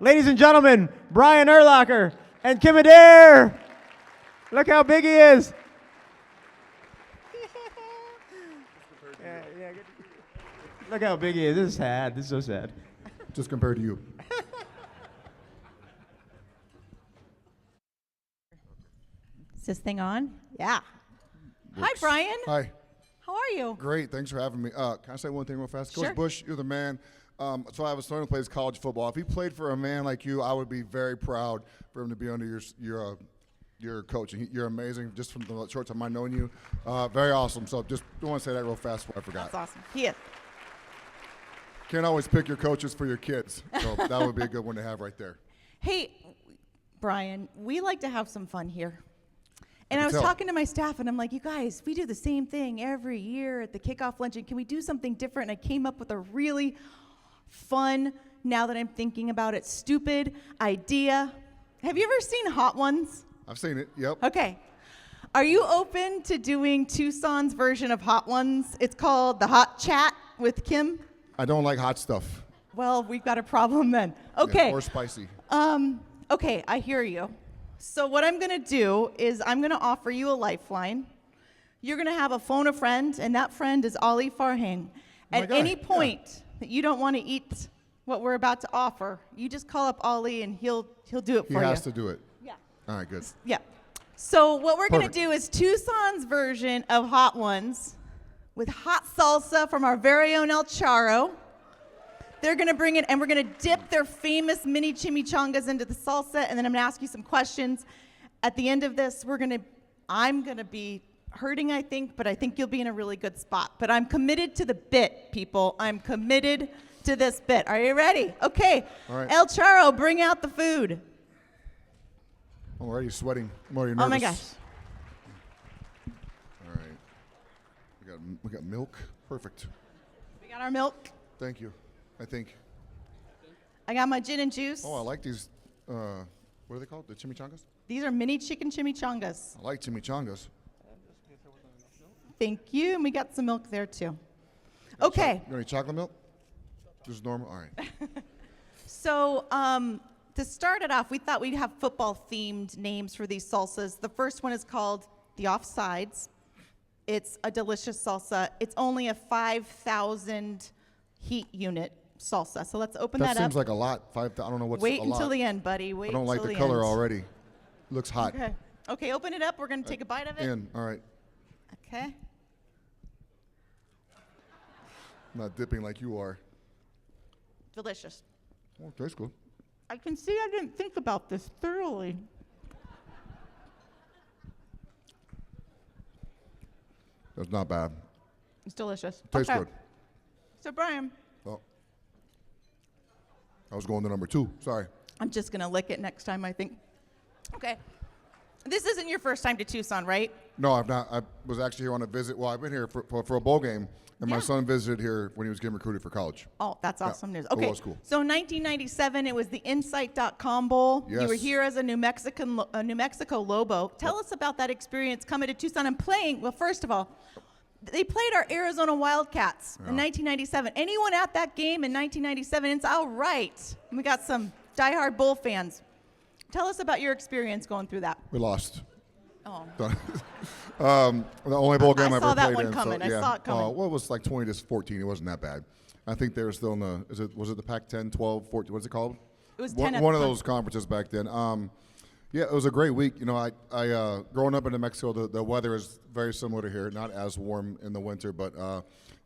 Ladies and gentlemen, Brian Urlacher and Kym Adair. Look how big he is. Look how big he is. This is sad. This is so sad. Just compared to you. Is this thing on? Yeah. Hi, Brian. Hi. How are you? Great. Thanks for having me. Can I say one thing real fast? Sure. Coach Bush, you're the man. So I have a son who plays college football. If he played for a man like you, I would be very proud for him to be under your coaching. You're amazing. Just from the short time I've known you, very awesome. So just want to say that real fast before I forgot. That's awesome. He is. Can't always pick your coaches for your kids, so that would be a good one to have right there. Hey, Brian, we like to have some fun here. And I was tell. talking to my staff, and I'm like, you guys, we do the same thing every year at the Kickoff Luncheon. Can we do something different? And I came up with a really fun, now that I'm thinking about it, stupid idea. Have you ever seen Hot Ones? I've seen it, yep. Okay. Are you open to doing Tucson's version of Hot Ones? It's called the Hot Chat with Kym. I don't like hot stuff. Well, we've got a problem then. Okay. Yeah, or spicy. Okay, I hear you. So what I'm going to do is I'm going to offer you a lifeline. You're going to have a phone a friend, and that friend is Ali Farhang. At any point that you don't want to eat what we're about to offer, you just call up Ali, and he'll do it for you. He has to do it. Yeah. All right, good. Yeah. So what we're going to Perfect. do is Tucson's version of Hot Ones with hot salsa from our very own El Charro. They're going to bring it, and we're going to dip their famous mini-chimichangas into the salsa, and then I'm going to ask you some questions. At the end of this, I'm going to be hurting, I think, but I think you'll be in a really good spot. But I'm committed to the bit, people. I'm committed to this bit. Are you ready? Okay. All right. El Charro, bring out the food. I'm already sweating. I'm already nervous. Oh, my gosh. All right. We got milk. Perfect. We got our milk. Thank you. I think. I got my gin and juice. Oh, I like these. What are they called? The chimichangas? These are mini chicken chimichangas. I like chimichangas. Thank you. And we got some milk there, too. Okay. You want any chocolate milk? Just normal? All right. So to start it off, we thought we'd have football-themed names for these salsas. The first one is called the Offsides. It's a delicious salsa. It's only a 5,000 heat unit salsa. So let's open that up. That seems like a lot. I don't know what's Wait a until lot. the end, buddy. Wait I don't like until the the color end. already. Looks hot. Okay. Okay, open it up. We're going to take a bite of it. In. All right. Okay. I'm not dipping like you are. Delicious. Oh, tastes good. I can see I didn't think about this thoroughly. That's not bad. It's delicious. Tastes Okay. good. So, Brian, Oh. I was going to number 2. Sorry. I'm just going to lick it next time, I think. Okay. This isn't your first time to Tucson, right? No, I've not. I was actually here on a visit. Well, I've been here for a bowl game, and Yeah. my son visited here when he was getting recruited for college. Oh, that's awesome news. it Okay. was cool. So in 1997, it was the Insight.com Bowl. You were Yes. here as a New Mexico Lobo. Tell us about that experience coming to Tucson and playing. Well, first of all, they played our Arizona Wildcats in 1997. Anyone at that game in 1997? It's all right. We got some diehard Bull fans. Tell us about your experience going through that. We lost. Oh. The only bowl game I I saw ever that played one in. coming. So, I yeah. saw it coming. Well, it was like 20-14. It wasn't that bad. I think they were still in the. Was it the Pac-10, 12, 14? What's it called? It was 10 at One the of time. those conferences back then. Yeah, it was a great week. You know, I growing up in New Mexico, the weather is very similar to here. Not as warm in the winter, but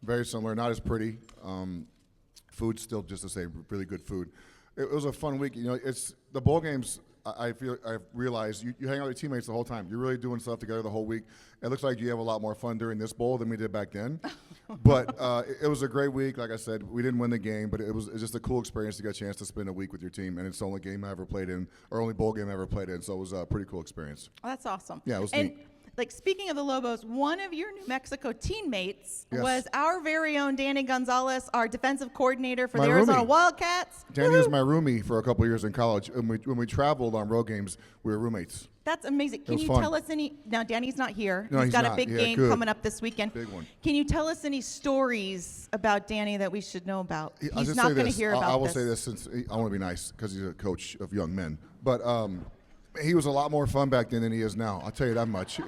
very similar. Not as pretty. Food's still just the same. Really good food. It was a fun week. You know, it's the bowl games. I've realized you hang out with your teammates the whole time. You're really doing stuff together the whole week. It looks like you have a lot more fun during this bowl than we did back then. But it was a great week. Like I said, we didn't win the game, but it's just a cool experience to get a chance to spend a week with your team. And it's the only game I ever played in, or only bowl game I ever played in. So it was a pretty cool experience. Oh, that's awesome. Yeah, it was and neat. like speaking of the Lobos, one of your New Mexico teammates Yes. was our very own Danny Gonzalez, our defensive coordinator for My the Arizona roomie. Wildcats. Danny was Woohoo! my roomie for a couple years in college. And when we traveled on road games, we were roommates. That's amazing. Can was you fun. tell us any? Now Danny's not here. No, he's he's got a not. big Yeah, game good. coming up this weekend. Big one. Can you tell us any stories about Danny that we should know about? I'll He's just not say going to this. hear about I will this. say this since I want to be nice because he's a coach of young men. But he was a lot more fun back then than he is now. I'll tell you that much.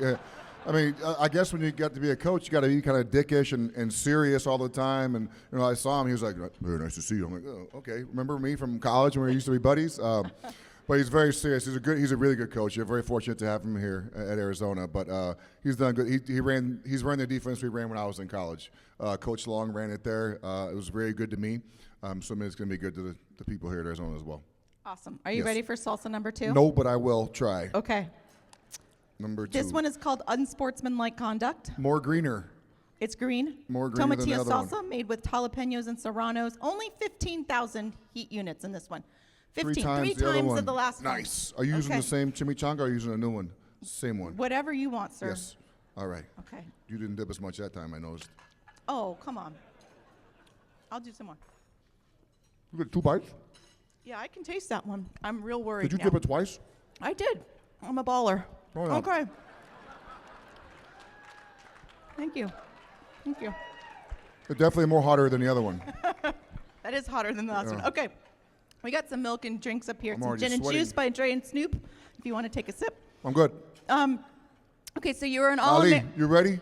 I mean, I guess when you got to be a coach, you got to be kind of dickish and serious all the time. And I saw him. He was like, "Very nice to see you." I'm like, "Oh, okay." Remember me from college when we used to be buddies? But he's very serious. He's a really good coach. You're very fortunate to have him here at Arizona. But he's done good. He's run the defense we ran when I was in college. Coach Long ran it there. It was very good to me. So it's going to be good to the people here at Arizona as well. Awesome. Are you Yes. ready for salsa number 2? No, but I will try. Okay. Number 2. This one is called unsportsmanlike conduct. More greener. It's green. More greener than the Tomatillo other one. salsa made with jalapenos and serranos. Only 15,000 heat units in this one. 3 15. times Three the other times one. of the last one. Nice. Are you using Okay. the same chimichanga or are you using a new one? Same one. Whatever you want, sir. Yes. All right. Okay. You didn't dip as much that time, I noticed. Oh, come on. I'll do some more. You got 2 bites? Yeah, I can taste that one. I'm real worried Did you now. dip it twice? I did. I'm a baller. Oh, yeah. Okay. Thank you. Thank you. They're definitely more hotter than the other one. That is hotter than the last one. Yeah. Okay. We got some milk and drinks up here. I'm Some already gin and sweating. juice by Dre and Snoop, if you want to take a sip. I'm good. Okay, so you're an Ali, all you ready?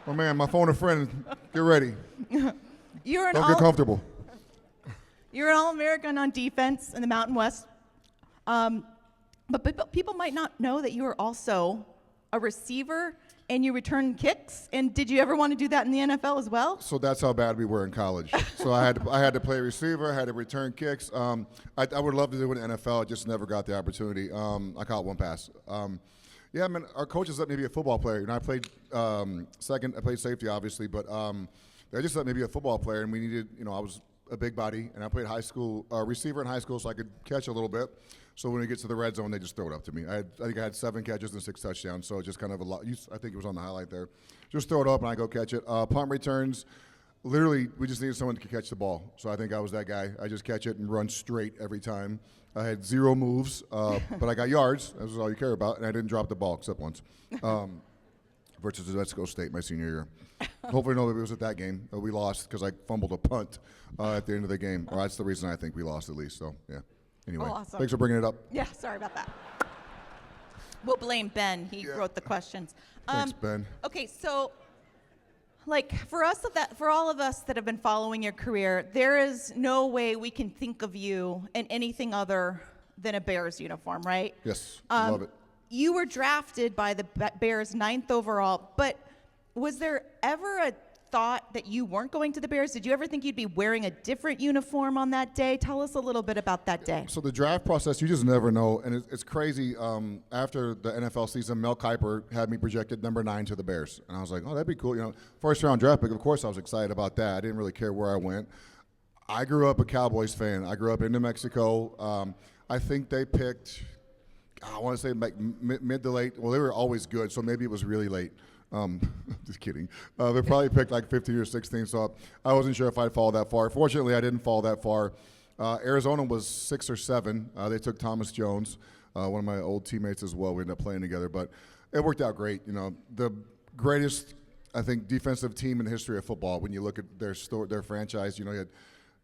Oh, man, my phone a friend. Get ready. you're an Don't get all comfortable. you're an All-American on defense in the Mountain West. But people might not know that you are also a receiver and you return kicks. And did you ever want to do that in the NFL as well? So that's how bad we were in college. So I had to play receiver, I had to return kicks. I would love to do it in the NFL. I just never got the opportunity. I caught one pass. Yeah, I mean, our coaches let me be a football player. You know, I played second. I played safety, obviously, but they just let me be a football player, and we needed. You know, I was a big body, and I played high school receiver in high school, so I could catch a little bit. So when we get to the red zone, they just throw it up to me. I think I had 7 catches and 6 touchdowns, so just kind of a lot. I think it was on the highlight there. Just throw it up, and I go catch it. Punt returns. Literally, we just needed someone to catch the ball. So I think I was that guy. I just catch it and run straight every time. I had 0 moves, but I got yards. That was all you care about, and I didn't drop the ball except once. Versus New Mexico State my senior year. Hopefully nobody was at that game. We lost because I fumbled a punt at the end of the game. Or that's the reason I think we lost at least. So, yeah. Anyway, Oh, awesome. thanks for bringing it up. Yeah, sorry about that. We'll blame Ben. He wrote the questions. Thanks, Ben. Okay, so like for all of us that have been following your career, there is no way we can think of you in anything other than a Bears uniform, right? Yes, love it. You were drafted by the Bears 9th overall, but was there ever a thought that you weren't going to the Bears? Did you ever think you'd be wearing a different uniform on that day? Tell us a little bit about that day. So the draft process, you just never know, and it's crazy. After the NFL season, Mel Kiper had me projected number 9 to the Bears, and I was like, "Oh, that'd be cool." You know, first round draft pick. Of course, I was excited about that. I didn't really care where I went. I grew up a Cowboys fan. I grew up in New Mexico. I think they picked. I want to say like mid to late. Well, they were always good, so maybe it was really late. Just kidding. They probably picked like 15 or 16, so I wasn't sure if I'd fall that far. Fortunately, I didn't fall that far. Arizona was 6 or 7. They took Thomas Jones, one of my old teammates as well. We ended up playing together, but it worked out great. You know, the greatest, I think, defensive team in the history of football. When you look at their franchise, you know, you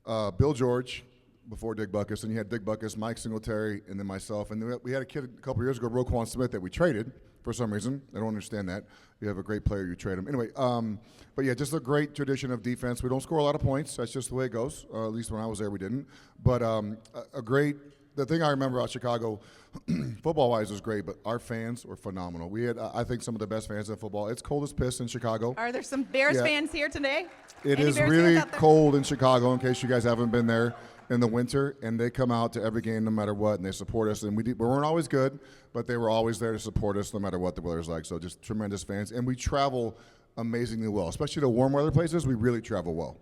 had Bill George before Dick Butkus, and you had Dick Butkus, Mike Singletary, and then myself. And then we had a kid a couple years ago, Roquan Smith, that we traded for some reason. I don't understand that. You have a great player, you trade him. Anyway, but yeah, just a great tradition of defense. We don't score a lot of points. That's just the way it goes. At least when I was there, we didn't. But the thing I remember about Chicago, football-wise, was great, but our fans were phenomenal. We had, I think, some of the best fans in football. It's cold as piss in Chicago. Are there some Bears Yeah. fans here today? It Any is Bears really fans out there? cold in Chicago, in case you guys haven't been there in the winter, and they come out to every game no matter what, and they support us. And we weren't always good, but they were always there to support us no matter what the weather's like. So just tremendous fans. And we travel amazingly well, especially the warm weather places. We really travel well.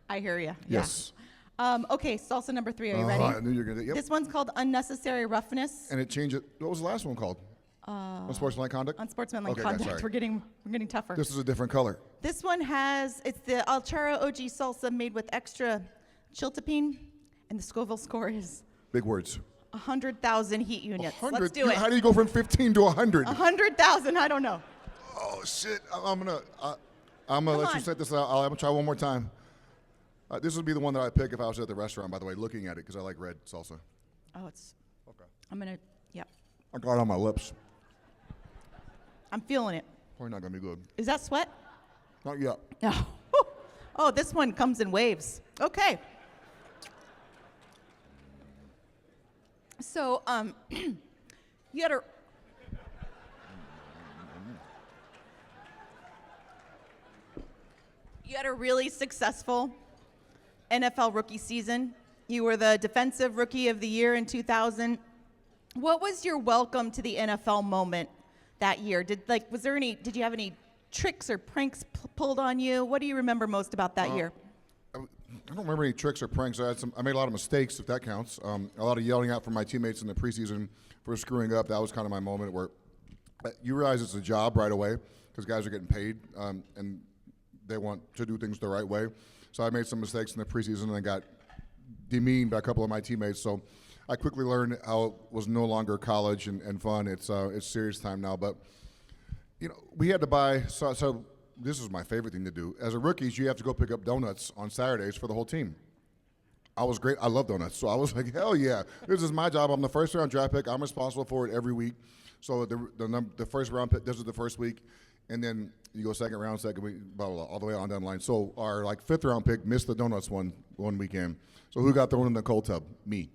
I hear you. Yes. Yeah. Okay, salsa number 3. Are you ready? I knew you were going to. Yep. This one's called unnecessary roughness. And it changed it. What was the last one called? Unsportsmanlike conduct? Unsportsmanlike Okay, conduct. sorry. We're getting tougher. This is a different color. This one it's the Charro OG salsa made with extra chiltepine, and the Scoville score is Big words. 100,000 heat units. 100? Let's do it. How do you go from 15 to 100? 100,000, I don't know. Oh, shit. I'm gonna let you on. set this out. I'm gonna try one more time. This would be the one that I'd pick if I was at the restaurant, by the way, looking at it, because I like red salsa. Oh, it's, Okay. yep. I got it on my lips. I'm feeling it. Probably not gonna be good. Is that sweat? Not yet. No. Oh, this one comes in waves. Okay. So, you had a really successful NFL rookie season. You were the Defensive Rookie of the Year in 2000. What was your welcome to the NFL moment that year? Did you have any tricks or pranks pulled on you? What do you remember most about that year? I don't remember any tricks or pranks. I made a lot of mistakes, if that counts. A lot of yelling out from my teammates in the preseason for screwing up. That was kind of my moment where you realize it's a job right away because guys are getting paid and they want to do things the right way. So I made some mistakes in the preseason and I got demeaned by a couple of my teammates. So I quickly learned how it was no longer college and fun. It's serious time now. But we had to buy. So this is my favorite thing to do. As a rookies, you have to go pick up donuts on Saturdays for the whole team. I was great. I love donuts. So I was like, hell yeah, this is my job. I'm the first round draft pick. I'm responsible for it every week. So the first round pick, this is the first week. And then you go second week, blah, blah, blah, all the way on down the line. So our fifth round pick missed the donuts one weekend. So who got thrown in the cold tub? Me.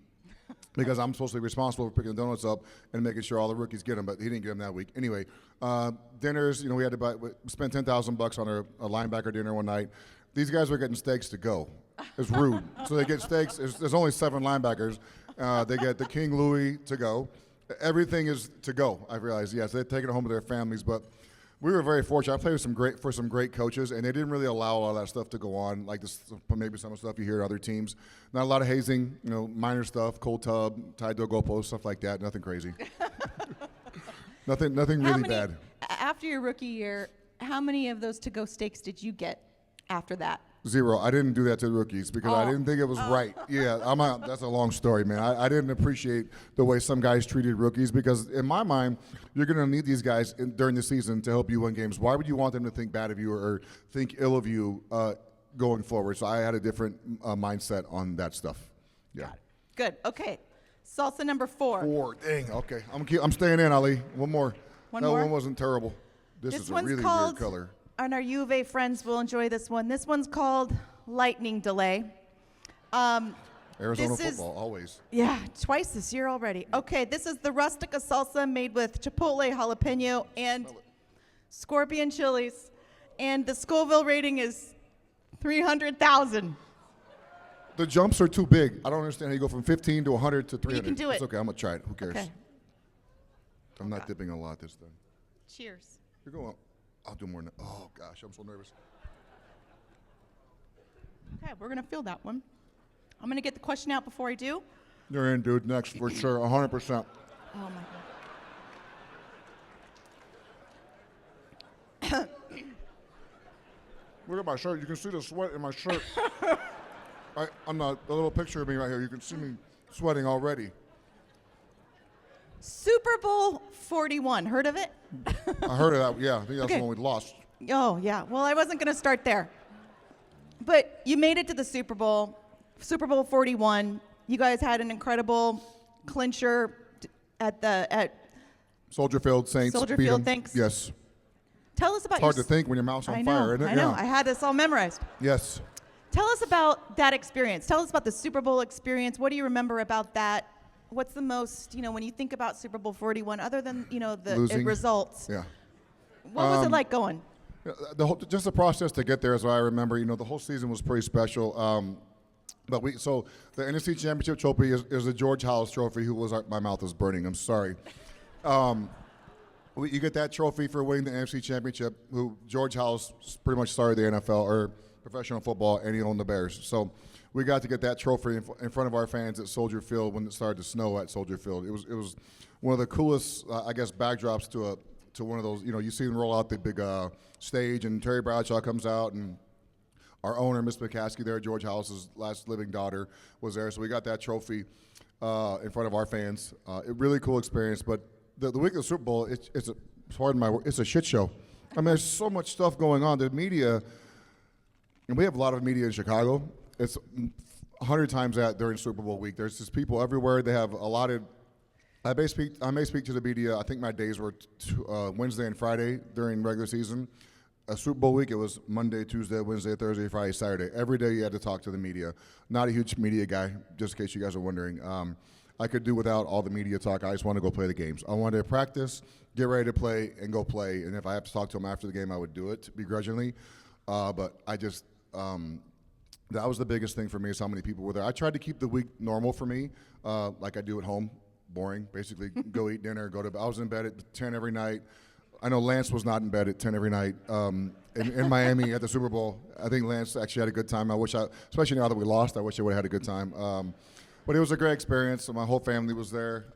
Because I'm supposed to be responsible for picking the donuts up and making sure all the rookies get them, but he didn't get them that week. Anyway, dinners, we had to spend $10,000 on a linebacker dinner one night. These guys were getting steaks to go. It's rude. So they get steaks. There's only 7 linebackers. They get the King Louis to go. Everything is to go, I realized. Yes, they're taking it home to their families, but we were very fortunate. I played with some great coaches, and they didn't really allow all that stuff to go on, like this, maybe some of the stuff you hear at other teams. Not a lot of hazing, minor stuff, cold tub, tied to a goalpost, stuff like that. Nothing crazy. nothing really bad. After your rookie year, how many of those to-go steaks did you get after that? 0. I didn't do that to the rookies because I didn't think it was right. Yeah, that's a long story, man. I didn't appreciate the way some guys treated rookies because in my mind, you're going to need these guys during the season to help you win games. Why would you want them to think bad of you or think ill of you going forward? So I had a different mindset on that stuff. Yeah. Good. Okay. Salsa number 4. 4. Dang. Okay. I'm staying in, Ali. One more. One that more? one wasn't terrible. This is a one's really called, weird color. And our U of A friends will enjoy this one. This one's called Lightning Delay. Arizona football, always. Yeah, twice this year already. Okay, this is the Rustica salsa made with chipotle, jalapeno, and scorpion chilies. And the Scoville rating is 300,000. The jumps are too big. I don't understand how you go from 15 to 100 to 300. You can do it. It's okay. I'm going to try it. Who cares? Okay. I'm not dipping a lot this time. Cheers. You're going. I'll do more. Oh, gosh. I'm so nervous. Okay, we're going to fill that one. I'm going to get the question out before I do. You're in, dude. Next, for sure. 100%. Oh, my God. Look at my shirt. You can see the sweat in my shirt. I'm not. A little picture of me right here. You can see me sweating already. Super Bowl 41. Heard of it? I heard of that. Yeah, I think that's Okay. the one we lost. Oh, yeah. Well, I wasn't going to start there. But you made it to the Super Bowl 41. You guys had an incredible clincher at Soldier Field Saints. Soldier beat Field, 'em. thanks. Yes. Tell us about It's hard your to think when your mouth's on I fire, know, isn't it? I know. Yeah. I had this all memorized. Yes. Tell us about that experience. Tell us about the Super Bowl experience. What do you remember about that? What's the most, when you think about Super Bowl 41, other than, the Losing. results, Yeah. what was it like going? Just the process to get there is what I remember. The whole season was pretty special. But the NFC Championship trophy is the George House trophy. My mouth is burning. I'm sorry. You get that trophy for winning the NFC Championship. George House pretty much started the NFL or professional football, and he owned the Bears. So we got to get that trophy in front of our fans at Soldier Field when it started to snow at Soldier Field. It was one of the coolest, I guess, backdrops to one of those. You know, you see them roll out the big stage, and Terry Bradshaw comes out, and our owner, Miss McCaskey there, George House's last living daughter, was there. So we got that trophy in front of our fans. A really cool experience. But the week of the Super Bowl, it's a shit show. I mean, there's so much stuff going on. The media, and we have a lot of media in Chicago. It's 100 times that during Super Bowl week. There's just people everywhere. They have allotted. I may speak to the media. I think my days were Wednesday and Friday during regular season. A Super Bowl week, it was Monday, Tuesday, Wednesday, Thursday, Friday, Saturday. Every day you had to talk to the media. Not a huge media guy, just in case you guys are wondering. I could do without all the media talk. I just want to go play the games. I wanted to practice, get ready to play, and go play. And if I have to talk to them after the game, I would do it begrudgingly. But I just, that was the biggest thing for me is how many people were there. I tried to keep the week normal for me, like I do at home. Boring, basically. Go eat dinner, go to bed. I was in bed at 10 every night. I know Lance was not in bed at 10 every night in Miami at the Super Bowl. I think Lance actually had a good time. Especially now that we lost, I wish I would have had a good time. But it was a great experience. My whole family was there.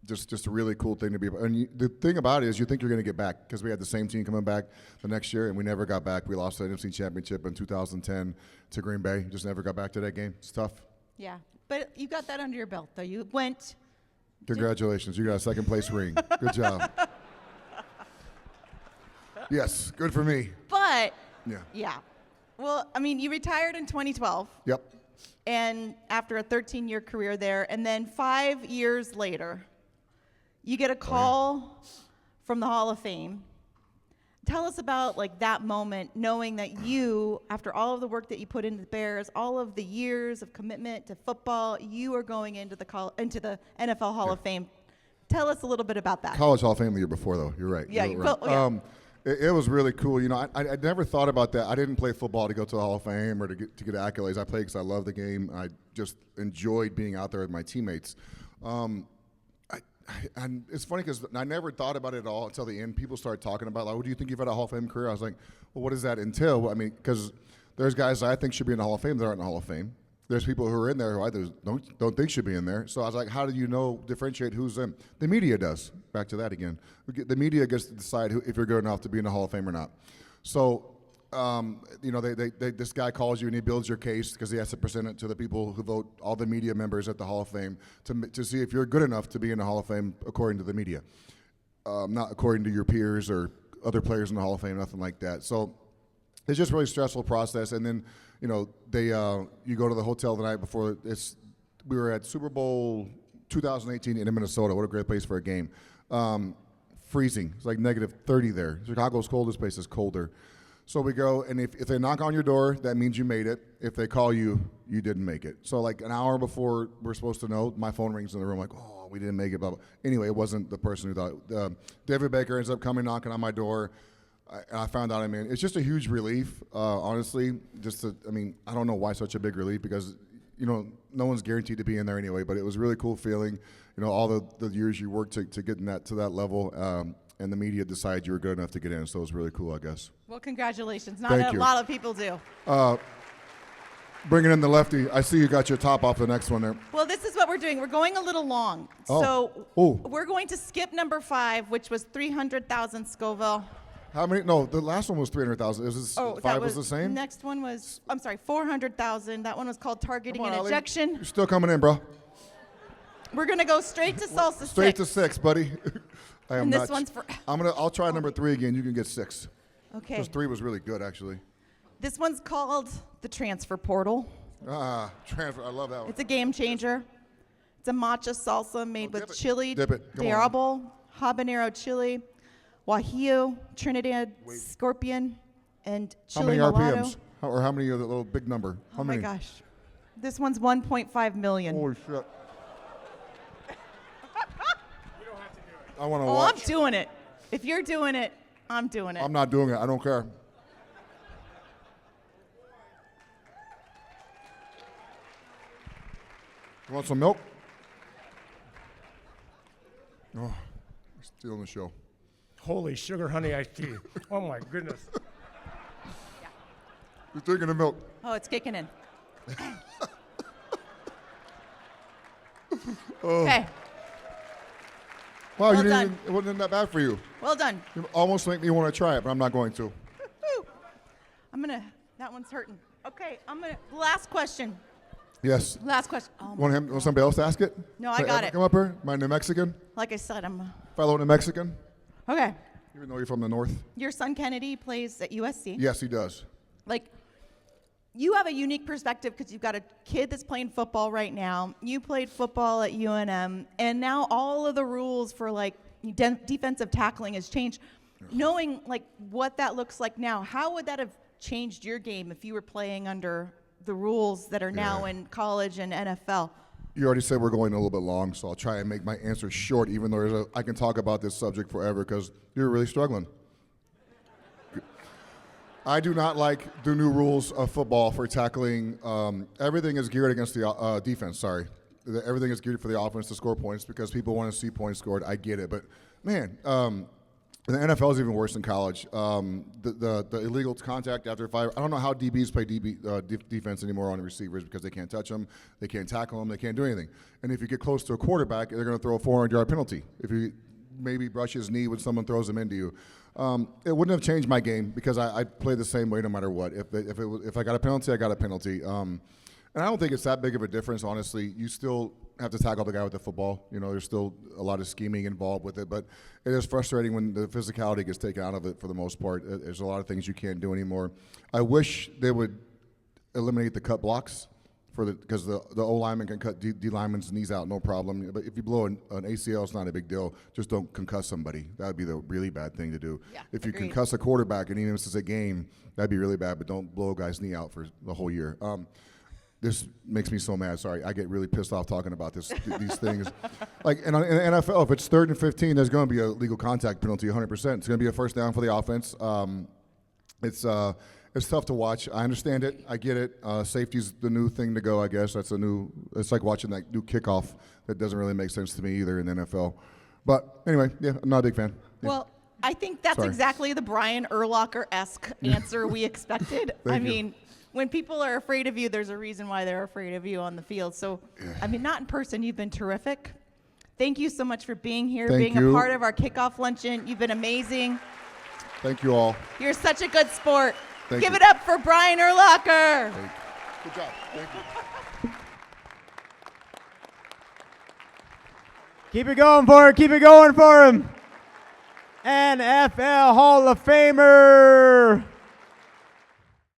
Just a really cool thing to be. And the thing about it is you think you're going to get back because we had the same team coming back the next year, and we never got back. We lost the NFC Championship in 2010 to Green Bay. Just never got back to that game. It's tough. Yeah, but you got that under your belt, though. You went. Congratulations. You got a second-place ring. Good job. Yes, good for me. But, yeah. Well, I mean, you retired in 2012. Yep. And after a 13-year career there, and then 5 years later, you get a call from the Hall of Fame. Tell us about like that moment, knowing that you, after all of the work that you put into the Bears, all of the years of commitment to football, you are going into the NFL Hall of Fame. Tell us a little bit about that. College Hall of Fame the year before, though. You're right. Yeah, You're right. It was really cool. You know, I never thought about that. I didn't play football to go to the Hall of Fame or to get accolades. I played because I love the game. I just enjoyed being out there with my teammates. And it's funny because I never thought about it at all until the end. People started talking about, like, what do you think you've had a Hall of Fame career? I was like, well, what does that entail? I mean, because there's guys I think should be in the Hall of Fame that aren't in the Hall of Fame. There's people who are in there who I don't think should be in there. So I was like, how do you differentiate who's in? The media does. Back to that again. The media gets to decide if you're good enough to be in the Hall of Fame or not. So, you know, this guy calls you and he builds your case because he has to present it to the people who vote, all the media members at the Hall of Fame, to see if you're good enough to be in the Hall of Fame according to the media, not according to your peers or other players in the Hall of Fame, nothing like that. So it's just a really stressful process. And then, you know, you go to the hotel the night before. We were at Super Bowl 2018 in Minnesota. What a great place for a game. Freezing. It's like negative 30 there. Chicago's coldest place is colder. So we go, and if they knock on your door, that means you made it. If they call you, you didn't make it. So like an hour before we're supposed to know, my phone rings in the room like, oh, we didn't make it, blah, blah. Anyway, it wasn't the person who thought. David Baker ends up coming knocking on my door. I found out I'm in. It's just a huge relief, honestly. I don't know why such a big relief because, you know, no one's guaranteed to be in there anyway, but it was a really cool feeling. You know, all the years you worked to get to that level, and the media decided you were good enough to get in, so it was really cool, I guess. Well, congratulations. Not a lot of people do. Bringing in the lefty. I see you got your top off the next one there. Well, this is what we're doing. We're going a little long. Oh. So we're going to skip number 5, which was 300,000 Scoville. How many? No, the last one was 300,000. 5 was the same? Next one was, 400,000. That one was called Targeting and Ejection. You're still coming in, bro. We're going to go straight to salsa Straight 6. to 6, buddy. I am And this not. one's for... I'll try number 3 again. You can get 6. Okay. Because 3 was really good, actually. This one's called the Transfer Portal. Transfer. I love that one. It's a game changer. It's a matcha salsa made with chili, Dip it. Come diablo, habanero chili, guajillo, Trinidad scorpion, and chili How many mulatto. RPMs? How many of the little big number? How many? Oh my gosh. This one's 1.5 million. Holy shit. I want to Oh, watch. I'm doing it. If you're doing it, I'm doing it. I'm not doing it. I don't care. You want some milk? Oh, stealing the show. Holy sugar honey iced tea. Oh my goodness. You're drinking the milk. Oh, it's kicking in. Okay. Wow, Well you didn't done. even, it wasn't that bad for you. Well done. You almost make me want to try it, but I'm not going to. Woo. That one's hurting. Okay, last question. Yes. Last question. Oh, Want somebody else to ask it? No, I got it. Come up here. Am I New Mexican? like I said, Fellow New Mexican? okay. Even though you're from the north? Your son Kennedy plays at USC. Yes, he does. Like, you have a unique perspective because you've got a kid that's playing football right now. You played football at UNM, and now all of the rules for like defensive tackling has changed. Knowing like what that looks like now, how would that have changed your game if you were playing under the rules that are now in college and NFL? You already said we're going a little bit long, so I'll try and make my answer short, even though I can talk about this subject forever because you're really struggling. I do not like the new rules of football for tackling. Everything is geared against the defense, sorry. Everything is geared for the offense to score points because people want to see points scored. I get it. But, man, the NFL is even worse than college. The illegal contact after 5. I don't know how DBs play defense anymore on the receivers because they can't touch them, they can't tackle them, they can't do anything. And if you get close to a quarterback, they're going to throw a 400-yard penalty. If you maybe brush his knee when someone throws him into you. It wouldn't have changed my game because I play the same way no matter what. If I got a penalty, I got a penalty. And I don't think it's that big of a difference, honestly. You still have to tackle the guy with the football. You know, there's still a lot of scheming involved with it. But it is frustrating when the physicality gets taken out of it for the most part. There's a lot of things you can't do anymore. I wish they would eliminate the cut blocks because the O lineman can cut D lineman's knees out, no problem. But if you blow an ACL, it's not a big deal. Just don't concuss somebody. That would be the really bad thing to do. Yeah, if you agreed. concuss a quarterback and even if it's a game, that'd be really bad. But don't blow a guy's knee out for the whole year. This makes me so mad. Sorry, I get really pissed off talking about these things. Like in the NFL, if it's 3rd and 15, there's going to be a legal contact penalty, 100%. It's going to be a first down for the offense. It's tough to watch. I understand it. I get it. Safety's the new thing to go, I guess. It's like watching that new kickoff that doesn't really make sense to me either in the NFL. But anyway, yeah, I'm not a big fan. Yeah. Well, I think that's Sorry. exactly the Brian Urlacher-esque answer we expected. Thank you. When people are afraid of you, there's a reason why they're afraid of you on the field. So, not in person, you've been terrific. Thank you so much for being here, Thank being you. a part of our kickoff luncheon. You've been amazing. Thank you all. You're such a good sport. Thank Give you. it up for Brian Urlacher. Good job. Thank you. Keep it going for him. Keep it going for him. NFL Hall of Famer,